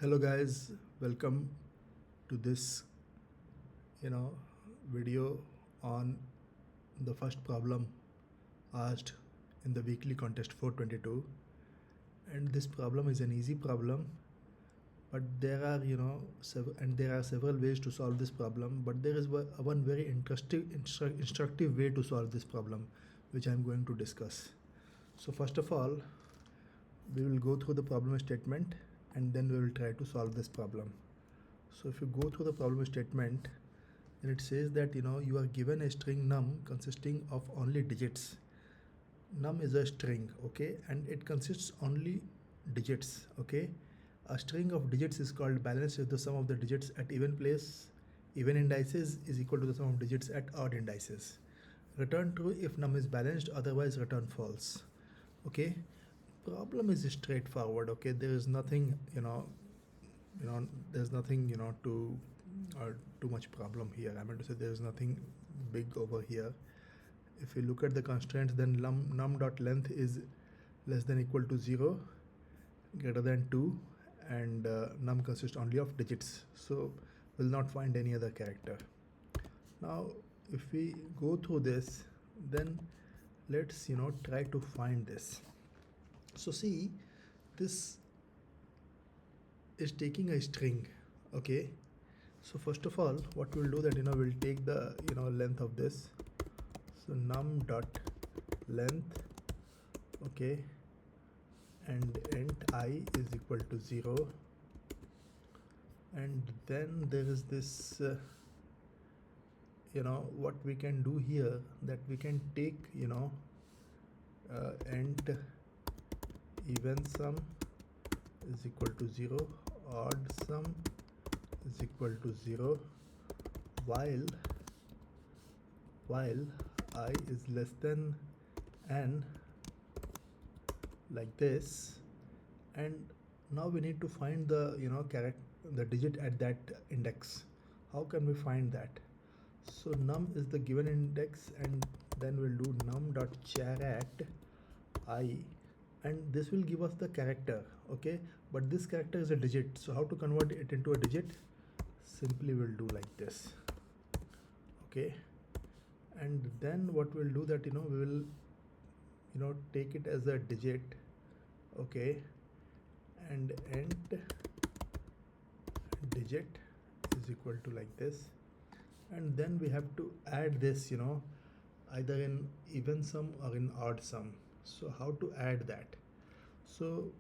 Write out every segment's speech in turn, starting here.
Hello guys, welcome to this you know video on the first problem asked in the weekly contest 422. And this problem is an easy problem, but there are there are several ways to solve this problem, but there is one very interesting instructive way to solve this problem which I am going to discuss. So first of all, we will go through the problem statement and then we will try to solve this problem. So if you go through the problem statement, then it says that you are given a string num consisting of only digits. Num is a string, okay, and it consists only digits, okay. A string of digits is called balanced if the sum of the digits at even indices is equal to the sum of digits at odd indices. Return true if num is balanced, otherwise return false. Okay, problem is straightforward. Okay, there is nothing there's nothing too much problem here. I meant to say there is nothing big over here. If you look at the constraints, then num dot length is less than equal to 0, greater than 2, and num consists only of digits, so we'll not find any other character. Now if we go through this, then let's try to find this. So see, this is taking a string, okay. So first of all, what we'll do that we'll take the length of this. So num dot length, okay, and int I is equal to 0, and then there is this what we can do here, that we can take int even sum is equal to 0, odd sum is equal to 0, while I is less than n, like this. And now we need to find the the digit at that index. How can we find that? So num is the given index, and then we'll do num dot char at I, and this will give us the character, okay, but this character is a digit, so how to convert it into a digit? Simply we'll do like this, okay. And then what we'll do that we will take it as a digit, okay, and int digit is equal to like this. And then we have to add this either in even sum or in odd sum. So how to add that? So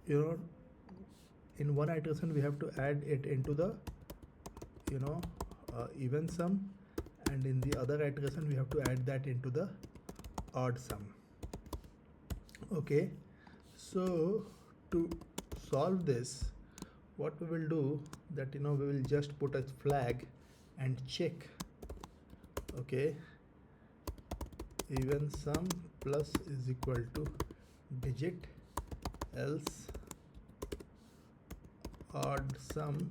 in one iteration we have to add it into the even sum, and in the other iteration we have to add that into the odd sum, okay. So to solve this, what we will do that we will just put a flag and check, okay, even sum plus is equal to digit, else odd sum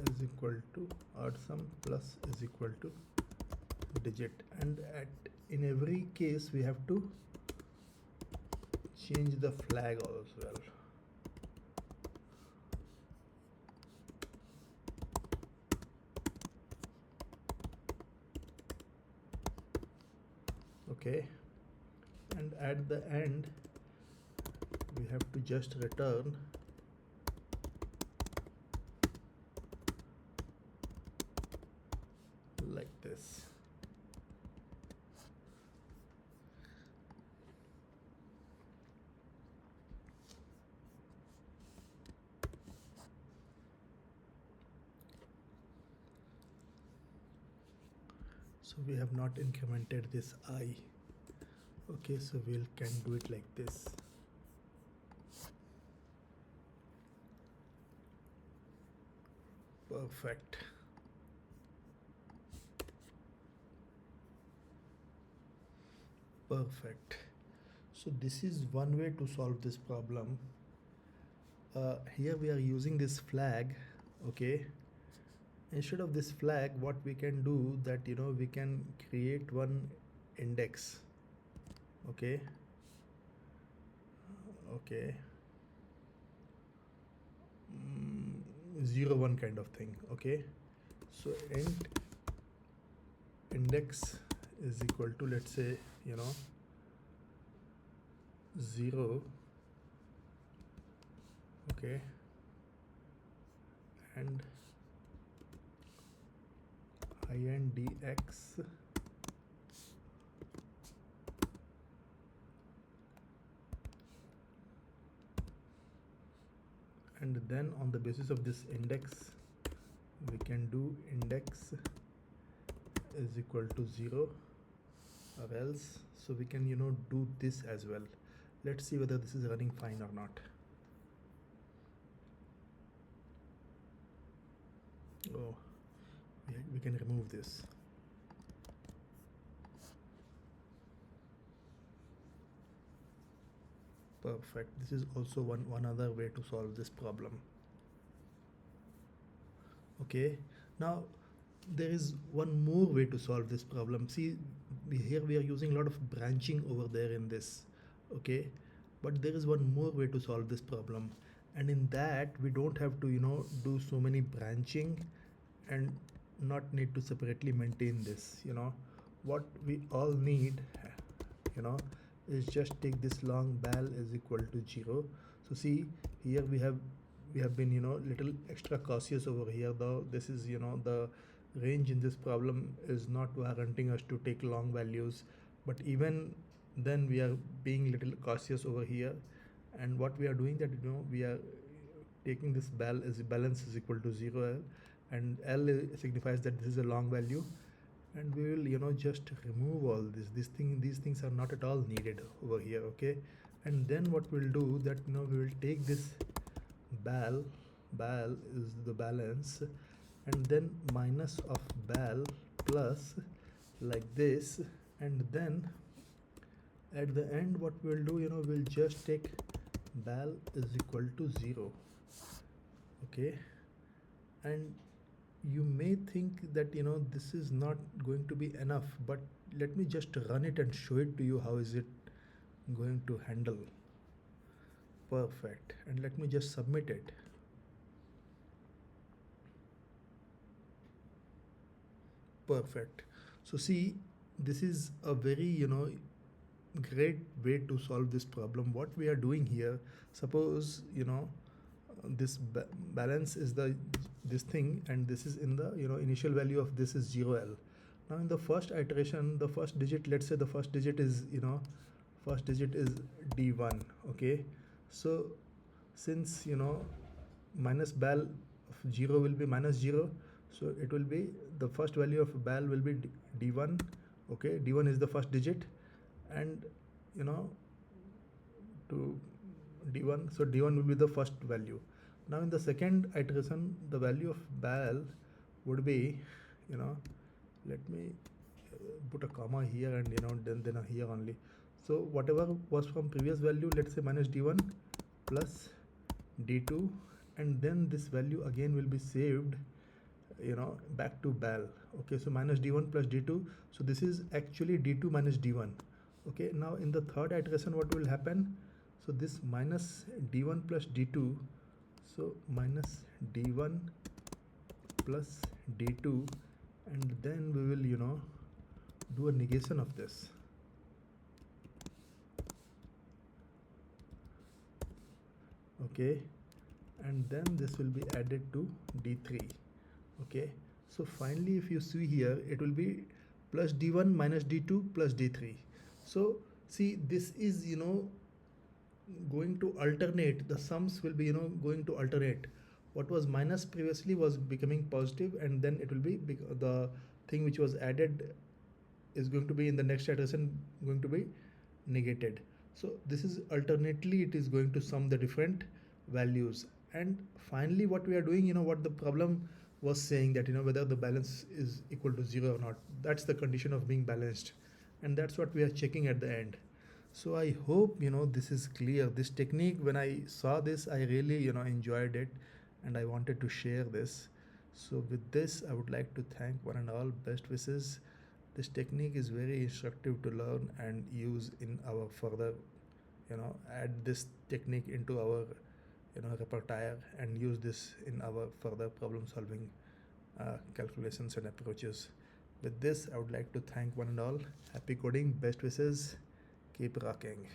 is equal to odd sum plus is equal to digit. And in every case we have to change the flag as well. Okay, and at the end we have to just return like this. So we have not incremented this I, okay, so we can do it like this. Perfect. Perfect. So this is one way to solve this problem. Here we are using this flag, okay. Instead of this flag, what we can do that we can create one index, okay. 0 1 kind of thing. Okay, so int index is equal to, let's say, 0. Okay, and indx and then on the basis of this index we can do index is equal to 0 or else. So we can do this as well. Let's see whether this is running fine or not. Oh, we can remove this. Perfect. This is also one other way to solve this problem. Okay, now there is one more way to solve this problem. See, here we are using a lot of branching over there in this. Okay, but there is one more way to solve this problem, and in that we don't have to do so many branching and not need to separately maintain this. What we all need is just take this long bal is equal to 0. So see, here we have been little extra cautious over here, though this is the range in this problem is not warranting us to take long values, but even then we are being little cautious over here, and what we are doing that we are taking this balance is equal to 0 and L signifies that this is a long value, and we will just remove all these things are not at all needed over here. Okay, and then what we'll do that we will take this bal is the balance, and then minus of bal plus like this, and then at the end what we'll do we'll just take bal is equal to 0. Okay, and you may think that this is not going to be enough, but let me just run it and show it to you how is it going to handle. Perfect, and let me just submit it. Perfect. So see, this is a very great way to solve this problem. What we are doing here, suppose this balance is this thing, and this is in the initial value of this is 0L. Now in the first iteration, the first digit, let's say the first digit is D1. Okay, so since minus bal of 0 will be minus 0, so it will be the first value of bal will be D1. Okay, D1 is the first digit, and to D1, so D1 will be the first value. Now in the second iteration, the value of bal would be let me put a comma here, and then here only. So whatever was from previous value, let's say minus D1 plus D2, and then this value again will be saved back to bal. Okay, so minus D1 plus D2, so this is actually D2 minus D1. Okay, now in the third iteration what will happen, so this minus D1 plus D2, so minus D1 plus D2, and then we will do a negation of this. Okay, and then this will be added to D3. Okay, so finally if you see here, it will be plus D1 minus D2 plus D3. So see, this is going to alternate, the sums will be going to alternate. What was minus previously was becoming positive, and then it will be the thing which was added is going to be in the next iteration going to be negated. So this is alternately it is going to sum the different values, and finally what we are doing, what the problem was saying, that whether the balance is equal to 0 or not, that's the condition of being balanced, and that's what we are checking at the end. So I hope this is clear. This technique, when I saw this, I really enjoyed it, and I wanted to share this. So with this, I would like to thank one and all. Best wishes. This technique is very instructive to learn and use in our further add this technique into our repertoire and use this in our further problem solving calculations and approaches. With this, I would like to thank one and all. Happy coding, best wishes, keep rocking.